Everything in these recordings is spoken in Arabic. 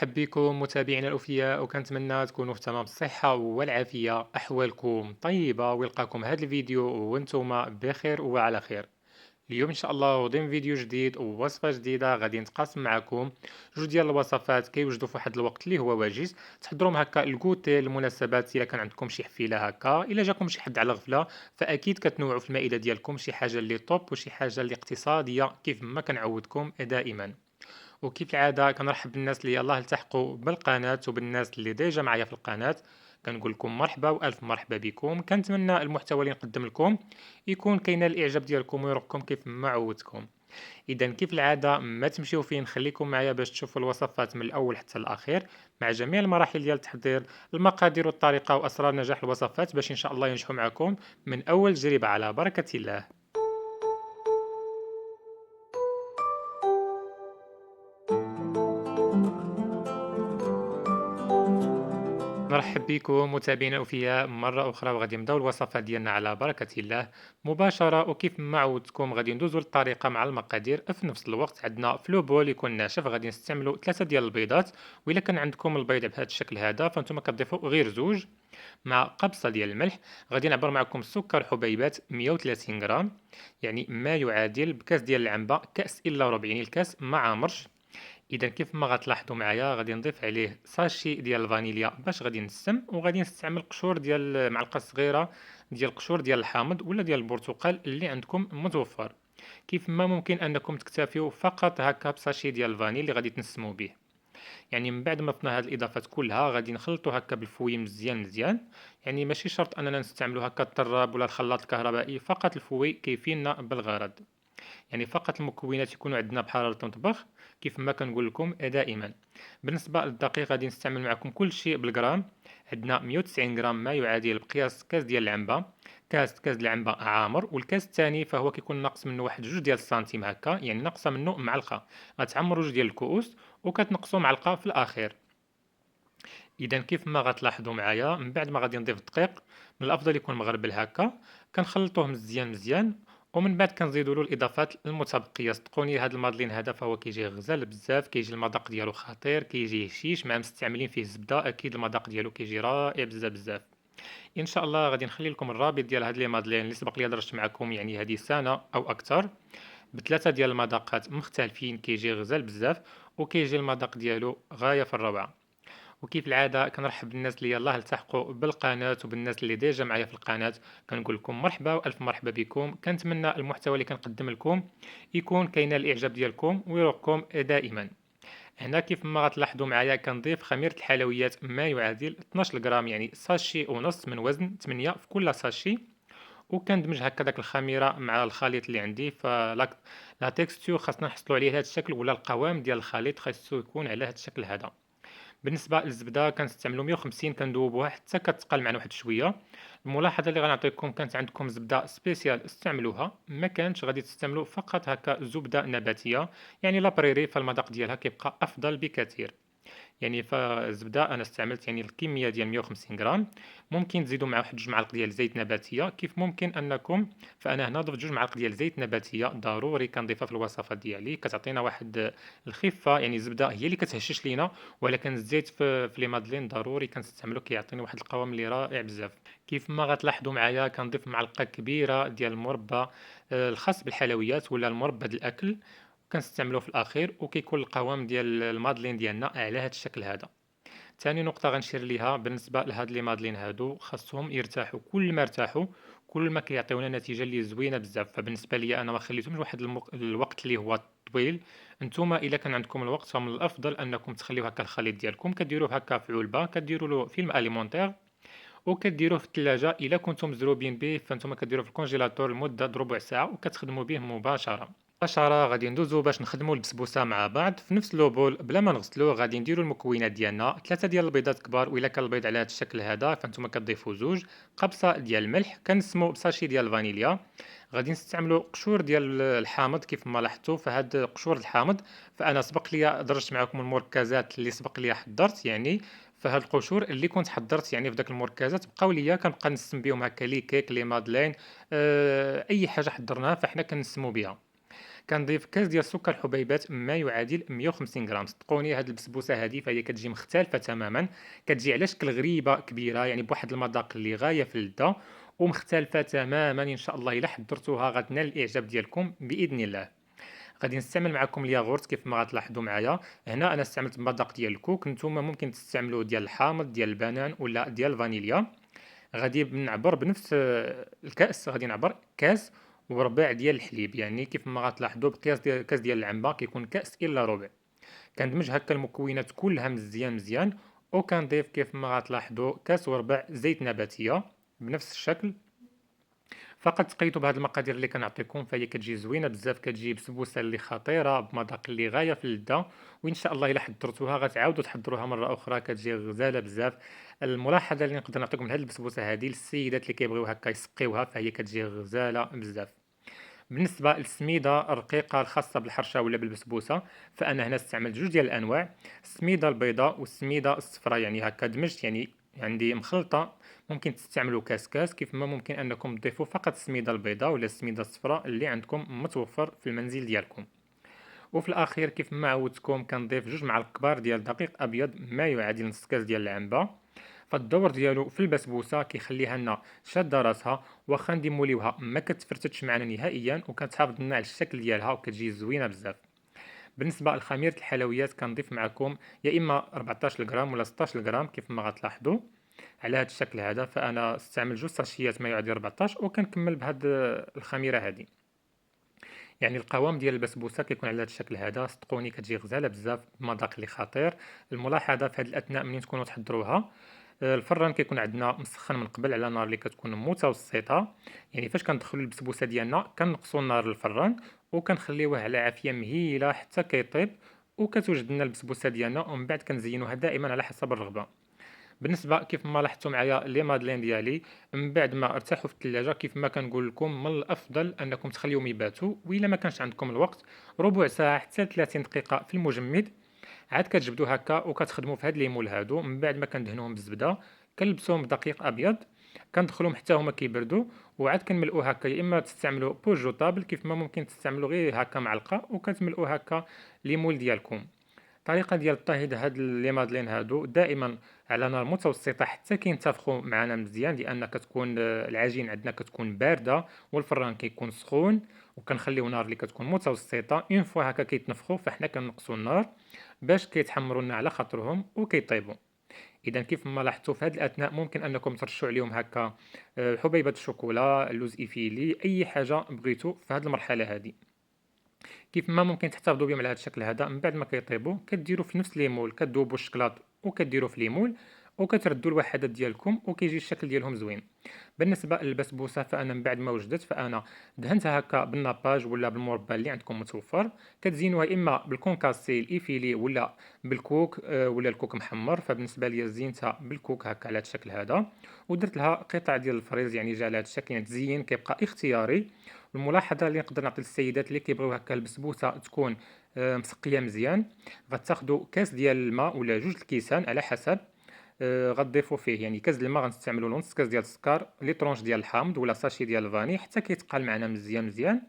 نرحب بكم متابعينا الأوفياء وكنتمنى تكونوا في تمام الصحة والعافية أحوالكم طيبة ويلقاكم هذا الفيديو وانتم بخير وعلى خير. اليوم إن شاء الله ضمن فيديو جديد ووصفة جديدة غادي نتقاسم معكم جوج ديال الوصفات كيوجدوا في واحد الوقت اللي هو وجيز تحضروهم هكا الكوتي المناسبات إلا كان عندكم شي حفيلة هكا إلا جاكم شي حد على غفلة فأكيد كتنوعوا في المائدة ديالكم شي حاجة اللي طوب وشي حاجة اللي اقتصادية كيف ما كنعودكم دائما. وكيف العادة كنرحب بالناس اللي يلاه التحقوا بالقناة وبالناس اللي ديجا معايا في القناة. كنقول لكم مرحبا والف مرحبا بكم، كنتمنى المحتوى اللي نقدم لكم يكون كاين الاعجاب ديالكم ويرقكم كيف ما عودتكم. اذا كيف العاده ما تمشيو فين، خليكم معايا باش تشوفوا الوصفات من الاول حتى الاخير مع جميع المراحل ديال التحضير، المقادير والطريقه واسرار نجاح الوصفات باش ان شاء الله ينجحوا معكم من اول تجربه على بركه الله. نرحب بكم متابعينا الأوفياء مرة أخرى، وغادي نبداو الوصفات ديالنا على بركة الله مباشرة. وكيف ما عودتكم غادي ندوزو للطريقة مع المقادير في نفس الوقت. عندنا فلو بول يكون ناشف غادي نستعملوا 3 ديال البيضات، وإلا كان عندكم البيض بهذا الشكل هذا فانتم كتضيفوا غير زوج، مع قبصة ديال الملح. غادي نعبر معكم السكر حبيبات 130 غرام، يعني ما يعادل بكاس ديال العنبة كأس إلا ربع، يعني الكاس مع مرش. اذا كيف ما غتلاحظوا معايا غادي نضيف عليه ساشي ديال الفانيليا باش غادي نسم، وغادي نستعمل قشور ديال معلقه صغيره ديال قشور ديال الحامض ولا ديال البرتقال اللي عندكم متوفر. كيف ما ممكن انكم تكتفيوا فقط هكا بساشي ديال الفاني اللي غادي تنسموا به. يعني من بعد ما ضفنا هاد الاضافات كلها غادي نخلطوا هكا بالفوي مزيان مزيان. يعني ماشي شرط اننا نستعملوا هكا الطراب ولا الخلاط الكهربائي، فقط الفوي كيفينا بالغرض. يعني فقط المكونات يكونوا عندنا بحرارة المطبخ كيف ما كنقول لكم دائما. بالنسبة للدقيق غادي نستعمل معكم كل شيء بالغرام. عندنا 190 غرام ما يعادل بقياس كاس ديال العنبة. كاس العنبة عامر، والكاس الثاني فهو كيكون ناقص منه واحد جوج ديال السنتيم هكا، يعني ناقصه منه معلقة. غتعمروا جوج ديال الكؤوس وكتنقصوا معلقة في الأخير. اذا كيف ما غتلاحظوا معايا من بعد ما غادي نضيف الدقيق، من الافضل يكون مغربل هكا. كنخلطوه مزيان مزيان، ومن بعد كنزيدوا له الاضافات المتبقيه. صدقوني هذا المادلين هذا فهو كيجي غزال بزاف، كيجي المذاق ديالو خطير، كيجي هشيش مع مستعملين فيه الزبده، اكيد المذاق ديالو كيجي رائع بزاف بزاف. ان شاء الله غادي نخلي لكم الرابط ديال هاد لي مادلين اللي سبق لي درت معكم يعني هذه سنه او اكثر، بثلاثه ديال المذاقات مختلفين، كيجي غزال بزاف وكيجي المذاق ديالو غايه في الروعه. وكيف العادة كنرحب بالناس اللي يلاه التحقوا بالقناة وبالناس اللي ديجا معايا في القناة. كنقول لكم مرحبا والف مرحبا بكم، كنتمنى المحتوى اللي كنقدم لكم يكون كاين الاعجاب ديالكم ويرقكم دائما. هنا كيف ما غتلاحظوا معايا كنضيف خميرة الحلويات ما يعادل 12 غرام، يعني ساشي ونص من وزن 8 في كل ساشي. وكندمج هكا داك الخميره مع الخليط اللي عندي، فلا لا تيكستور خاصنا نحصلوا عليه هذا الشكل، ولا القوام ديال الخليط خاصو يكون على هذا الشكل هذا. بالنسبة للزبدة كنستعملو 150، كندوبوها حتى كتقل معنا واحد شوية. الملاحظة اللي غنعطيكم، كانت عندكم زبدة سبيسيال استعملوها، ما كانش غادي تستعملوا فقط هكا زبدة نباتية يعني لابريري، فالمذاق ديالها كيبقى أفضل بكثير. يعني فالزبدة أنا استعملت يعني الكمية ديال 150 غرام. ممكن تزيدوا مع واحد 2 معالق ديال زيت نباتية كيف ممكن أنكم. فأنا هنا ضفت 2 معالق ديال زيت نباتية ضروري كنضيفها في الوصفات ديالي، كتعطينا واحد الخفة. يعني الزبدة هي اللي كتهشش لينا، ولكن الزيت في لي مادلين ضروري كنستعملو، كيعطيني واحد القوام اللي رائع بزاف. كيف ما غتلاحظوا معايا كنضيف معلقة كبيرة ديال المربى الخاص بالحلويات ولا المربى د الأكل، كنستعملوه في الأخير وكيكون القوام ديال المادلين ديالنا على هذا الشكل هذا. ثاني نقطة غنشير ليها بالنسبة لهاد لي مادلين هادو خاصهم يرتاحوا، كل ما ارتاحوا كل ما كيعطيونا نتيجة اللي زوينة بزاف. فبالنسبة ليا أنا ما خليتهمش واحد الوقت اللي هو طويل. نتوما إلا كان عندكم الوقت فمن الأفضل أنكم تخليو هكا الخليط ديالكم، كديروه هكا في علبة، كديروا له فيلم أليمونتير وكديروه في الثلاجة. إلا كنتم مزروبين به فانتم كديروه في الكونجيلاتور لمدة ربع ساعة وكتخدموا به مباشرة. مباشرة غادي ندوزو باش نخدمو البسبوسة مع بعض في نفس لوبول بلا ما نغسلوه. غادي نديرو المكونات ديالنا 3 ديال البيضات كبار، وإلا كان البيض على هذا الشكل هذا فانتم كتضيفوا زوج. قبصة ديال الملح، كنسمو بساشي ديال الفانيليا. غادي نستعملو قشور ديال الحامض كيف ما لاحظتوا، فهاد قشور الحامض فأنا سبق ليا درجت معكم المركزات اللي سبق ليا حضرت يعني. فهاد القشور اللي كنت حضرت يعني في داك المركزات بقاو ليا، كنبقى نسم بهم هكا لي كيك لي مادلين. اي حاجه حضرناها فاحنا كنسمو بها. كنضيف كاس ديال السكر الحبيبات ما يعادل 150 غرام. صدقوني هاد البسبوسه هذه فهي كتجي مختلفه تماما، كتجي على شكل غريبه كبيره، يعني بواحد المذاق اللي غايه في اللذه ومختلفه تماما. ان شاء الله الا حضرتوها غتنال الاعجاب ديالكم باذن الله. غادي نستعمل معكم الياغورت كيف ما غتلاحظوا معايا. هنا انا استعملت المذاق ديال الكوك، نتوما ممكن تستعملوا ديال الحامض ديال البنان ولا ديال الفانيليا. غادي نعبر بنفس الكأس، غادي نعبر كاس وربع ديال الحليب، يعني كيف ما غتلاحظوا بقياس ديال كاس ديال العنبه كيكون كأس الا ربع. كندمج هكا المكونات كلها مزيان مزيان، وكنضيف كيف ما غتلاحظوا كاس وربع زيت نباتيه بنفس الشكل. فقط تقيدوا بهاد المقادير اللي كنعطيكم فهي كتجي زوينه بزاف، كتجي بسبوسه اللي خطيره بمذاق اللي غايه في اللذه. وان شاء الله الا حضرتوها غتعاودوا تحضروها مره اخرى، كتجي غزاله بزاف. الملاحظه اللي نقدر نعطيكم من هاد البسبوسه هذه للسيدات اللي كيبغيو هكا يسقيوها فهي كتجي غزاله بزاف. بالنسبه للسميده الرقيقه الخاصه بالحرشه ولا بالبسبوسه، فانا هنا استعملت جوج ديال الانواع، السميده البيضاء والسميده الصفراء، يعني هكا دمجت يعني عندي مخلطه. ممكن تستعملوا كاس كيف ما ممكن انكم تضيفوا فقط السميده البيضاء ولا السميده الصفراء اللي عندكم متوفر في المنزل ديالكم. وفي الاخير كيف ما عودتكم كنضيف جوج معالق كبار ديال دقيق ابيض ما يعادل نص كاس ديال العنبه. فالدور ديالو في البسبوسه كيخليها لنا شاده راسها، واخا نديموليوها ما كتفرتتش معنا نهائيا وكتحافظ لنا على الشكل ديالها وكتجي زوينه بزاف. بالنسبه لخميره الحلويات كنضيف معكم يا اما 14 غرام ولا 16 غرام كيف ما غتلاحظوا على هذا الشكل هذا. فانا استعمل جوج ساشيات ما يعادل 14 وكنكمل بهذه الخميره هذه. يعني القوام ديال البسبوسه كيكون على هذا الشكل هذا، صدقوني كتجي غزاله بزاف بمذاق اللي خطير. الملاحظه في هذه الاثناء منين تكونوا تحضروها، الفران كيكون عندنا مسخن من قبل على نار اللي كتكون متوسطه. يعني فاش كندخلوا البسبوسه ديالنا كنقصوا النار للفران وكنخليوه على عافيه مهيله حتى كيطيب، وكتوجد لنا البسبوسه ديالنا ومن بعد كنزينوها دائما على حسب الرغبه. بالنسبه كيف ما لاحظتوا معايا لي مادلين ديالي من بعد ما ارتاحوا في الثلاجه، كيف ما كنقول لكم من الافضل انكم تخليوهم يباتوا، والا ما كانش عندكم الوقت ربع ساعه حتى 30 دقيقه في المجمد. عاد كتجبدوا هكا وكتخدموا في هاد لي مول هادو من بعد ما كندهنوهم بالزبده، كنلبسوهم بدقيق ابيض، كندخلوهم حتى هما كيبردوا، وعاد كنملؤوا هكا. يا اما تستعملوا بوج طابل كيف ما ممكن تستعملوا غير هكا معلقه وكتملؤوا هكا لي مول ديالكم. الطريقه ديال الطهي هاد لي مادلين هادو دائما على نار متوسطه حتى كينتفخوا معنا مزيان، لان كتكون العجين عندنا كتكون بارده والفران كيكون سخون. وكنخليو نار اللي كتكون متوسطه، اون فوا هكا كيتنفخوا فحنا كنقصوا النار باش كيتحمروا لنا على خاطرهم وكيطيبوا. اذا كيف ما لاحظتوا في هذه الاثناء ممكن انكم ترشوا عليهم هكا حبيبه الشوكولا، اللوز ايفيلي، اي حاجه بغيتوا في هذه المرحله هذه. كيف ما ممكن تحتفظوا بهم على هذا الشكل هذا من بعد ما كيطيبوا كديروا في نفس ليمول، كذوبوا الشكلاط وكديروا في ليمول وكتردوا الوحدات ديالكم وكيجي الشكل ديالهم زوين. بالنسبه للبسبوسه فانا من بعد ما وجدت فانا دهنتها هكا بالناباج ولا بالمربى اللي عندكم متوفر. كتزينوها اما بالكونكاسي الايفيلي ولا بالكوك ولا الكوك محمر. فبالنسبه لي زينتها بالكوك هكا على هذا الشكل هذا، ودرت لها قطع ديال الفريز يعني جا على هذا الشكل، يعني تزيين كيبقى اختياري. الملاحظه اللي نقدر نعطي للسيدات اللي كيبغيو هكا البسبوسه تكون مسقيه مزيان، غتاخدوا كاس ديال الماء ولا جوج الكيسان على حسب، غتضيفوا فيه يعني كاس ديال الماء غنستعملوا نص كاس ديال السكر، لي طرونش ديال الحامض ولا ساشي ديال الفاني حتى كيتقال معنا مزيان مزيان.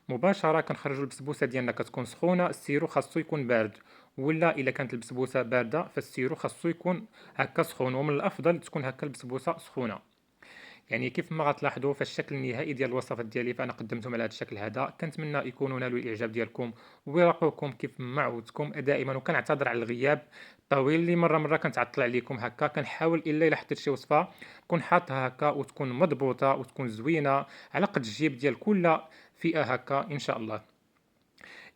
مباشره كنخرجوا البسبوسه ديالنا كتكون سخونه، السيرو خاصو يكون بارد، ولا الا كانت البسبوسه بارده فالسيرو خاصو يكون هكا سخون، ومن الافضل تكون هكا البسبوسه سخونه. يعني كيف ما غتلاحظوا في الشكل النهائي ديال الوصفات ديالي فانا قدمتهم على هذا الشكل هذا. كنتمنى يكونوا نالوا الاعجاب ديالكم ويراقوكم كيف ما عودتكم دائما. وكنعتذر على الغياب الطويل اللي مره كنتعطل عليكم هكا. كنحاول الا حطيت شي وصفه كون حاطها هكا وتكون مضبوطه وتكون زوينه على قد الجيب ديال كل فئه هكا ان شاء الله.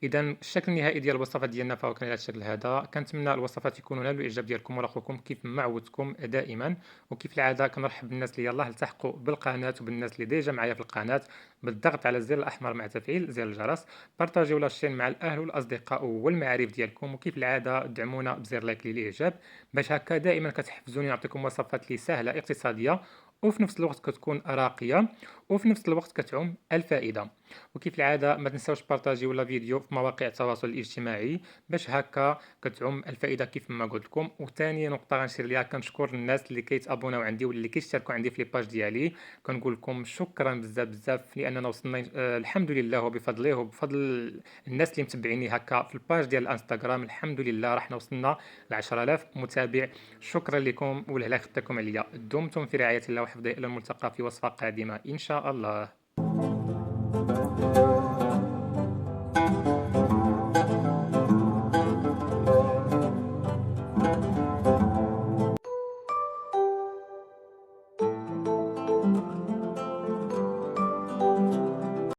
اذا الشكل النهائي ديال الوصفه ديالنا فهو كان على الشكل هذا. كنتمنى الوصفات يكونوا نالوا الاعجاب ديالكم وراقكم كيف ما عودتكم دائما. وكيف العاده كنرحب بالناس اللي يلاه التحقوا بالقناه وبالناس اللي ديجا معايا في القناه بالضغط على الزر الاحمر مع تفعيل زر الجرس. بارطاجيو لاشين مع الاهل والاصدقاء والمعارف ديالكم. وكيف العاده دعمونا بزر لايك للاعجاب باش هكا دائما كتحفزوني نعطيكم وصفات اللي سهله اقتصاديه وفي نفس الوقت كتكون راقيه وفي نفس الوقت كتعم الفائده. وكيف العادة ما تنساوش بارطاجي ولا فيديو في مواقع التواصل الاجتماعي باش هكا كتعم الفائدة كيف ما قلت لكم. وثاني نقطة غنشير ليها، كنشكر الناس اللي كيتابوناو عندي واللي كيشتركوا عندي في لي باج ديالي. كنقول لكم شكرا بزاف بزاف لاننا وصلنا الحمد لله وبفضله وبفضل الناس اللي متبعيني هكا في الباج ديال الانستغرام. الحمد لله رحنا وصلنا ل 10000 متابع. شكرا لكم ولله خدتكم عليا. دمتم في رعاية الله وحفظه، الى الملتقى في وصفة قادمة ان شاء الله.